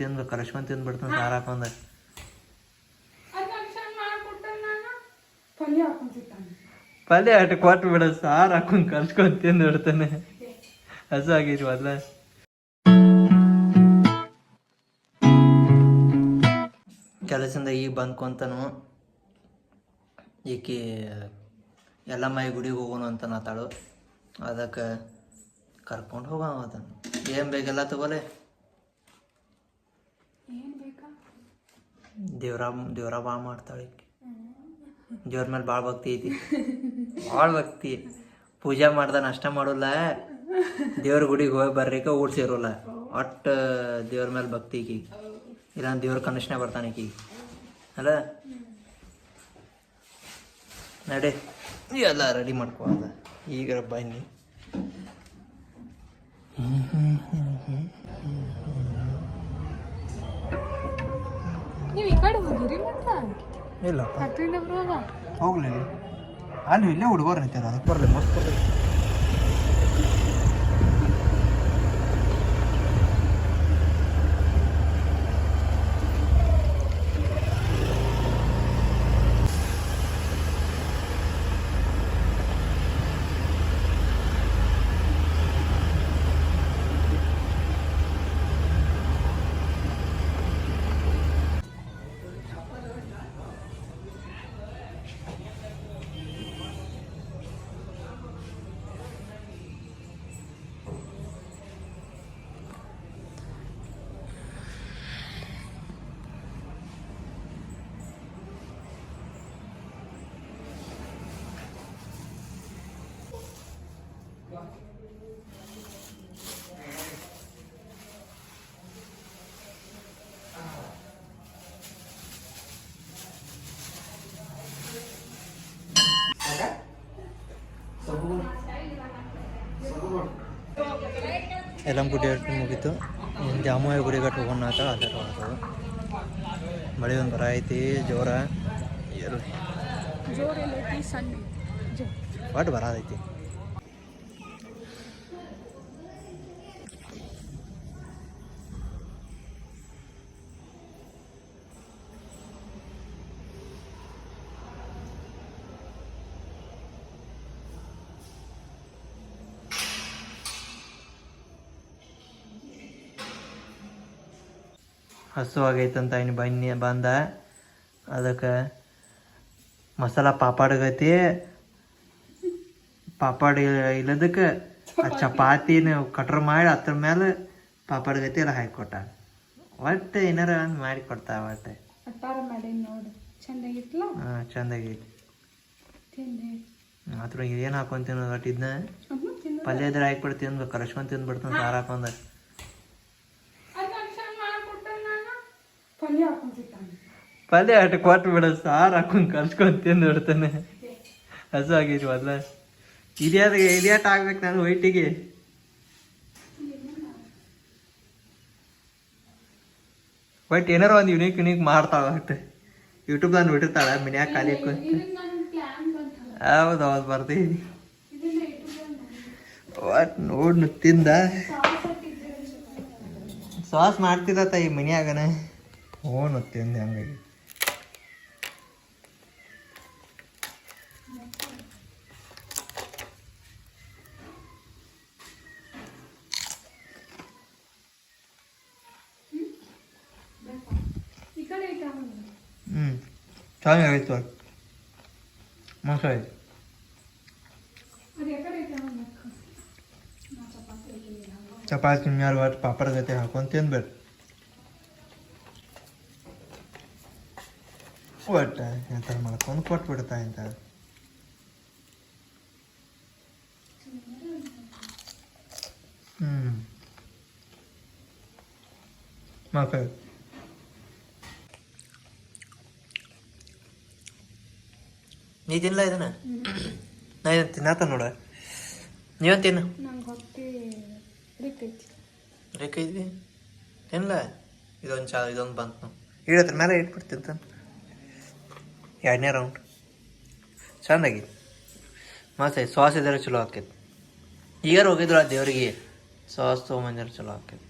ತಿಂದು ಕಲಸ್ಕೊಂಡ್ ತಿಂದ್ಬಿಡ್ತಾನೆ ಸಾರು ಹಾಕೊಂಡ ಪಲ್ಯ ಅಷ್ಟು ಕೊಟ್ಟು ಬಿಡ ಸಾರು ಹಾಕೊಂಡ್ ಕಲ್ಸ್ಕೊಂಡ್ ತಿಂದು ಬಿಡ್ತಾನೆ. ಹಸು ಆಗಿದ್ವಿ ಅಲ್ಲ. ಕೆಲಸದಿಂದ ಈಗ ಬಂದ್ಕೊಂತನು ಈಕಿ ಎಲ್ಲಮ್ಮ ಗುಡಿಗೆ ಹೋಗೋಣ ಅಂತ ನಾತಾಳು. ಅದಕ್ಕೆ ಕರ್ಕೊಂಡು ಹೋಗೋಣ ಅದನ್ನು. ಏನು ಬೇಕೆಲ್ಲ ತಗೋಲೆ. ದೇವ್ರ ಭಾಳ ಮಾಡ್ತಾಳೆ ಈಕಿ. ದೇವ್ರ ಮೇಲೆ ಭಾಳ ಭಕ್ತಿ ಐತಿ, ಭಾಳ ಭಕ್ತಿ. ಪೂಜೆ ಮಾಡ್ದ ನಷ್ಟ ಮಾಡೋಲ್ಲ, ದೇವ್ರ ಗುಡಿಗೆ ಹೋಗಿ ಬರ್ರಿಕ ಊಟ ಸೇರೋಲ್ಲ. ಒಟ್ಟು ದೇವ್ರ ಮೇಲೆ ಭಕ್ತಿ ಈಕಿ. ಇಲ್ಲ ದೇವ್ರ ಕನಿಷ್ಠ ಬರ್ತಾನೆ ಈಕಿ ಅಲ್ಲ. ನಡೆ ಎಲ್ಲ ರೆಡಿ ಮಾಡ್ಕೊಳ್ಳ ಈಗ ಬನ್ನಿ. ನೀವು ಈ ಕಡೆ ಹೋಗಿರಿ ಇಲ್ಲ ಹೋಗ್ಲಿಲ್ಲ. ಅಲ್ಲಿ ಇಲ್ಲೇ ಹುಡುಗರು ನಿಂತಾರ, ಅದಕ್ಕೆ ಬರಲಿ ಮಸ್ತ್ ಬರ್ತೈತಿ. ಎಲ್ಲಮ್ಮ ಗುಡಿ ಅಟ್ಟು ಮುಗೀತು. ಜಾಮೂಯ ಗುಡಿಗಟ್ಟು ಹೋಗೋಣ ಅಂತ ಅಲ್ಲೇ ಹೋಗೋದು. ಮಳೆ ಒಂದು ಬರ ಐತಿ ಜೋರ, ಒಟ್ಟು ಬರೋದೈತಿ. ಹಸು ಆಗೈತಂತ ಇನ್ನು ಬಂದ. ಅದಕ್ಕೆ ಮಸಾಲ ಪಾಪಾಡಗೈತಿ. ಪಾಪಾಡ ಇಲ್ಲದಕ್ಕೆ ಆ ಚಪಾತಿನ ಕಟ್ರ್ ಮಾಡಿ ಅದ್ರ ಮೇಲೆ ಪಾಪಾಡಗೈತಿ ಎಲ್ಲ ಹಾಕಿಕೊಟ್ಟ. ಒಟ್ಟು ಏನಾರ ಮಾಡಿ ಕೊಡ್ತಾ ಒಟ್ಟೆ. ಹಾಂ ಚಂದಾಗೈತಿ. ಮಾತ್ರ ಏನು ಹಾಕೊಂಡ್ ತಿನ್ನೋದು ಒಟ್ಟು ಇದನ್ನ ಪಲ್ಯ ಇದ್ರೆ ಹಾಕ್ಬಿಟ್ಟು ತಿಂದು ಕಲಸ್ಕೊಂಡ್ ತಿಂದ್ಬಿಡ್ತಾನೆ ಸಾರು ಹಾಕೊಂಡ. ಪಲ್ಯ ಅಷ್ಟು ಕೊಟ್ಟು ಬಿಡ ಸಾರು ಹಾಕೊಂಡ್ ಕಲ್ಸ್ಕೊಂಡ್ ತಿಂದು ಬಿಡ್ತಾನೆ. ಹಸು ಆಗಿದ್ವಿ ಅಲ್ಲ. ಇದ್ಯಾಟ್ ಆಗ್ಬೇಕು ನಾನು ವೈಟಿಗೆ. ಬಟ್ ಏನಾರ ಒಂದು ಯುನೀಕ್ ಮಾಡ್ತಾಳ. ಒಟ್ಟು ಯೂಟ್ಯೂಬ್ದಾಗ ನೋಡಿರ್ತಾಳ ಮನ್ಯಾಗ ಖಾಲಿ ಹೌದು ಬರ್ತೀವಿ. ಒಟ್ಟು ನೋಡ್ ತಿಂದ ಸಾಸ್ ಮಾಡ್ತಿರತ್ತ ಈ ಮನ್ಯಾಗನ. ಓನ್ ತಿಂದೆ ಹಂಗಾಗಿ. ಚೆನ್ನಾಗೈತು, ಮಸ್ತ್ ಆಯ್ತು. ಚಪಾತಿ ಮ್ಯಾಲ ಒಟ್ಟು ಪಾಪಡ ಜೊತೆ ಹಾಕೊಂಡು ತಿನ್ಬೇಡ. ಒಟ್ಟು ಎಂತ ಮಾಡ್ಕೊಂಡು ಕೊಟ್ಬಿಡ್ತಾ ಇಂತ. ಮಕ್ಕಳು ನೀ ತಿನ್ಲ ಇದನ್ನ? ನಾ ಇದನ್ನು ತಿನ್ನತ್ತ ನೋಡ. ನೀವಂತ ತಿನ್ನು. ರೇಖೈತಿ ತಿನ್ಲ. ಇದೊಂದು ಬಂತು ಇಡತ್ರ ಮೇಲೆ ಇಟ್ಬಿಡ್ತಿಂತ. ಎರಡನೇ ರೌಂಡ್ ಚಂದಾಗಿ ಮಸ್ತ್ ಐತಿ. ಸಾಸ್ ಇದ್ರೆ ಚಲೋ ಆಕೈತಿ. ಈಗ ಹೋಗಿದ್ರು ಆ ದೇವ್ರಿಗೆ ಸಾಸ್ ತೊಗೊಂಬಂದ್ರೆ ಚಲೋ ಆಕೈತಿ.